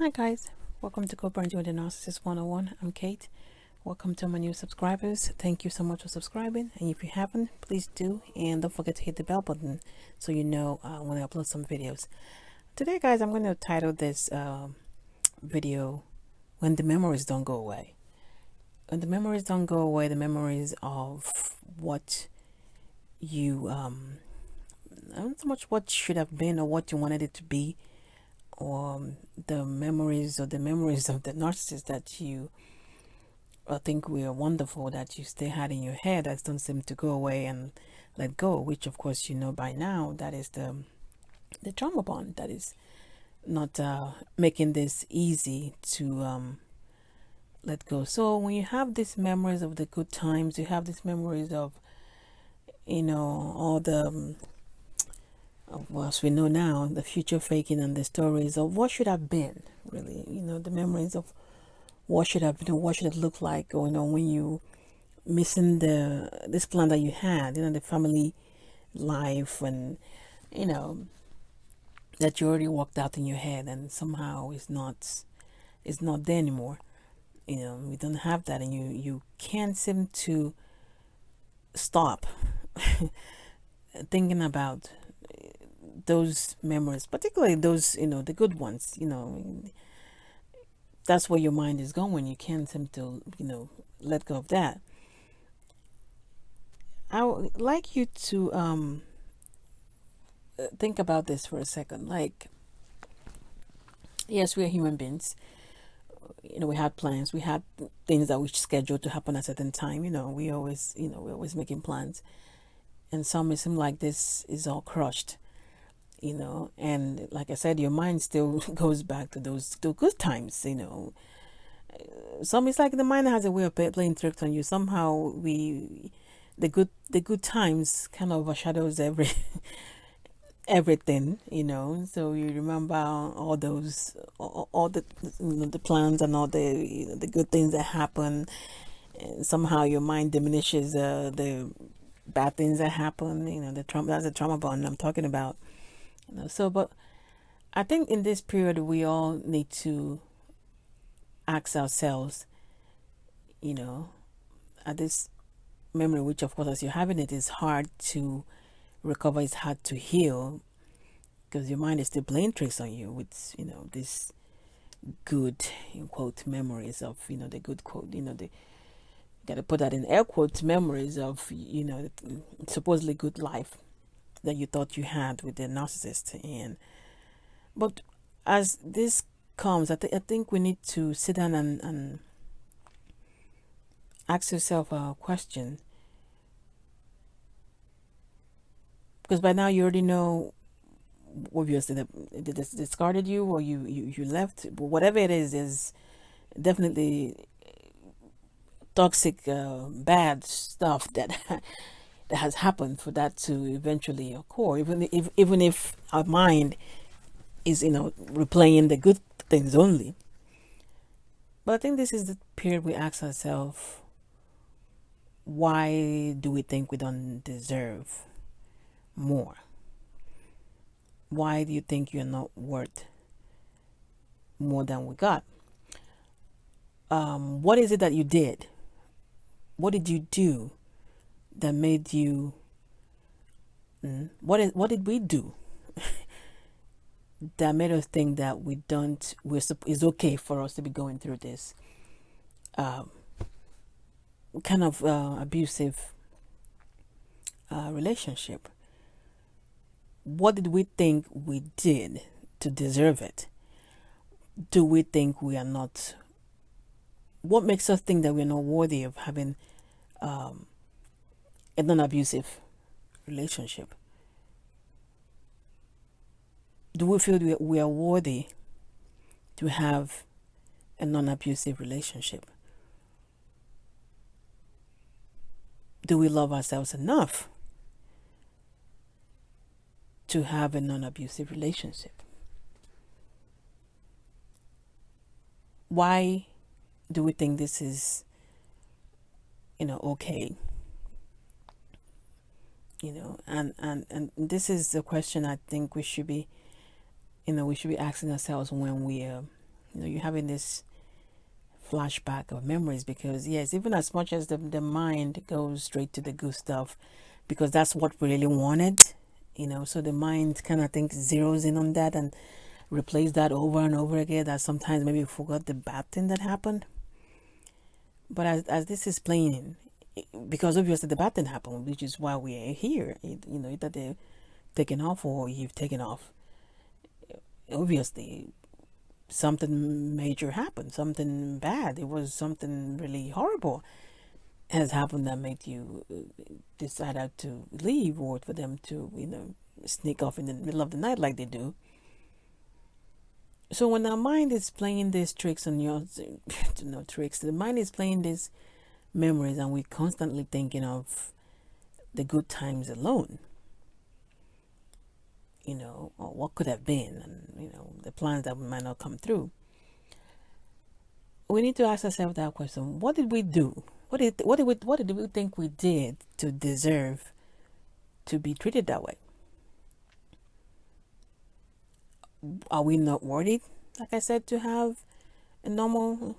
Hi guys, welcome to Co-Parenting with the Narcissist 101. I'm Kate. Welcome to my new subscribers. Thank you so much for subscribing, and if you haven't, please do, and don't forget to hit the bell button so you know when I upload some videos. Today guys, I'm going to title this video, When the Memories Don't Go Away. When the memories don't go away, the memories of what you not so much what should have been or what you wanted it to be, or the memories of the narcissist that you think we are wonderful, that you still had in your head, that don't seem to go away and let go, which of course you know by now that is the trauma bond that is not making this easy to let go. So when you have these memories of the good times, you have these memories of all the well, as we know now, the future faking and the stories of what should have been, really, the memories of what should have been, what should it look like, when you missing this plan that you had, the family life, and that you already worked out in your head, and somehow it's not there anymore. We don't have that, and you can't seem to stop thinking about those memories, particularly those, the good ones. That's where your mind is going. You can't seem to, let go of that. I would like you to think about this for a second. Like, yes, we are human beings. We had plans. We had things that we scheduled to happen at a certain time. We're always making plans. And some it seems like this is all crushed. And like I said, your mind still goes back to those good times. Some it's like the mind has a way of playing tricks on you. Somehow the good times kind of overshadows everything. So you remember all those all the the plans and all the good things that happen, and somehow your mind diminishes the bad things that happen. The trauma, that's the trauma bond I'm talking about. So, but I think in this period we all need to ask ourselves, at this memory, which of course as you're having it is hard to recover, it's hard to heal, because your mind is still playing tricks on you with this good, in quote, memories of the good quote, the gotta put that in air quotes, memories of supposedly good life that you thought you had with the narcissist. But as this comes, I think we need to sit down and ask yourself a question, because by now you already know, obviously, that they discarded you, or you left. But whatever it is definitely toxic, bad stuff that that has happened for that to eventually occur, even if our mind is replaying the good things only. But I think this is the period we ask ourselves, why do we think we don't deserve more? Why do you think you're not worth more than we got? What is it that you did? What did you do that made you what did we do that made us think that it's okay for us to be going through this kind of abusive relationship? What did we think we did to deserve it? Do we think we are not? What makes us think that we're not worthy of having a non-abusive relationship? Do we feel we are worthy to have a non-abusive relationship? Do we love ourselves enough to have a non-abusive relationship? Why do we think this is okay? And this is the question I think we should be asking ourselves when we you're having this flashback of memories, because yes, even as much as the mind goes straight to the good stuff because that's what we really wanted, so the mind kind of thinks zeroes in on that and replays that over and over again, that sometimes maybe we forgot the bad thing that happened. But as this is playing, because obviously the bad thing happened, which is why we are here, either they're taken off or you've taken off. Obviously something major happened, something bad, it was something really horrible has happened that made you decide to leave, or for them to sneak off in the middle of the night like they do. So when our mind is playing these tricks on your tricks, the mind is playing these memories, and we're constantly thinking of the good times alone, or what could have been, and the plans that might not come through. We need to ask ourselves that question: what did we do? What did we think we did to deserve to be treated that way? Are we not worthy, like I said, to have a normal,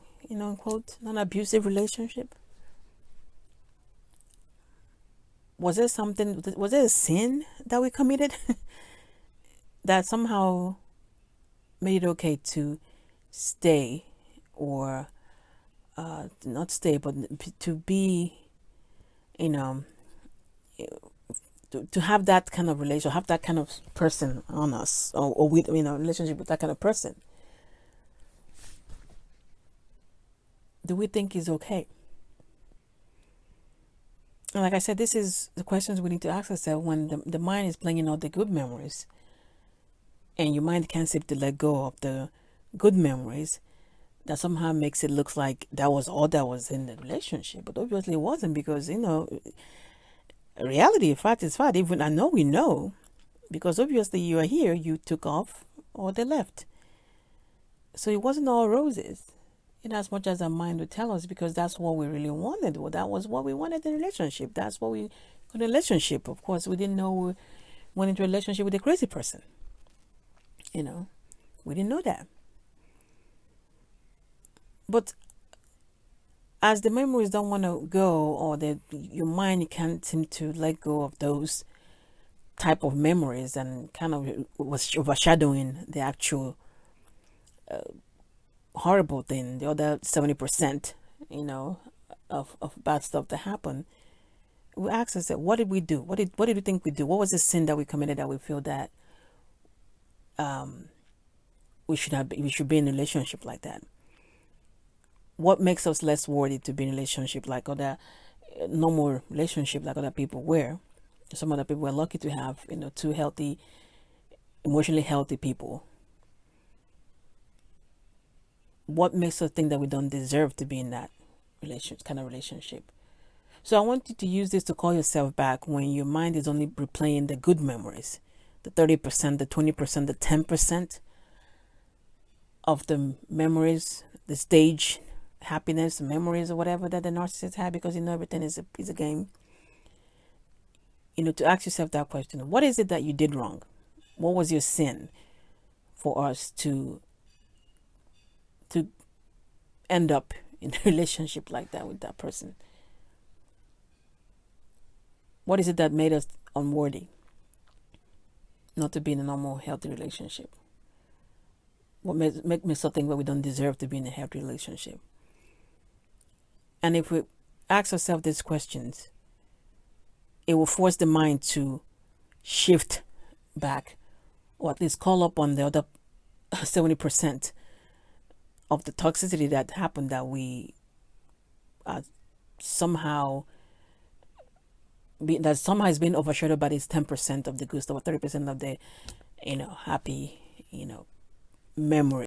quote, non-abusive relationship? Was there a sin that we committed that somehow made it okay to stay, or not stay, but to be, to have that kind of relation, have that kind of person on us, or with, relationship with that kind of person? Do we think is okay? And like I said, this is the questions we need to ask ourselves when the mind is playing out the good memories, and your mind can't seem to let go of the good memories. That somehow makes it look like that was all that was in the relationship, but obviously it wasn't, because reality, fact is fact. Even I know we know, because obviously you are here, you took off, or they left. So it wasn't all roses, in as much as our mind would tell us, because that's what we really wanted. Well, that was what we wanted in a relationship. That's what we got in a relationship. Of course, we didn't know we went into a relationship with a crazy person. We didn't know that. But as the memories don't want to go, or your mind can't seem to let go of those type of memories, and kind of was overshadowing the actual horrible thing, the other 70%, of bad stuff that happened, we ask ourselves, what did we do? What did we think we do? What was the sin that we committed that we feel that we should be in a relationship like that? What makes us less worthy to be in a relationship like other normal relationship like other people were? Some other people are lucky to have, two healthy, emotionally healthy people. What makes us think that we don't deserve to be in that kind of relationship? So I want you to use this to call yourself back when your mind is only replaying the good memories, the 30%, the 20%, the 10% of the memories, the stage happiness, memories, or whatever that the narcissist had, because everything is a game. To ask yourself that question: what is it that you did wrong? What was your sin for us to end up in a relationship like that with that person? What is it that made us unworthy not to be in a normal, healthy relationship? What make me so think that we don't deserve to be in a healthy relationship? And if we ask ourselves these questions, it will force the mind to shift back, or at least call up on the other 70% of the toxicity that happened, that we somehow has been overshadowed by this 10% of the good stuff, or 30% of the happy memory.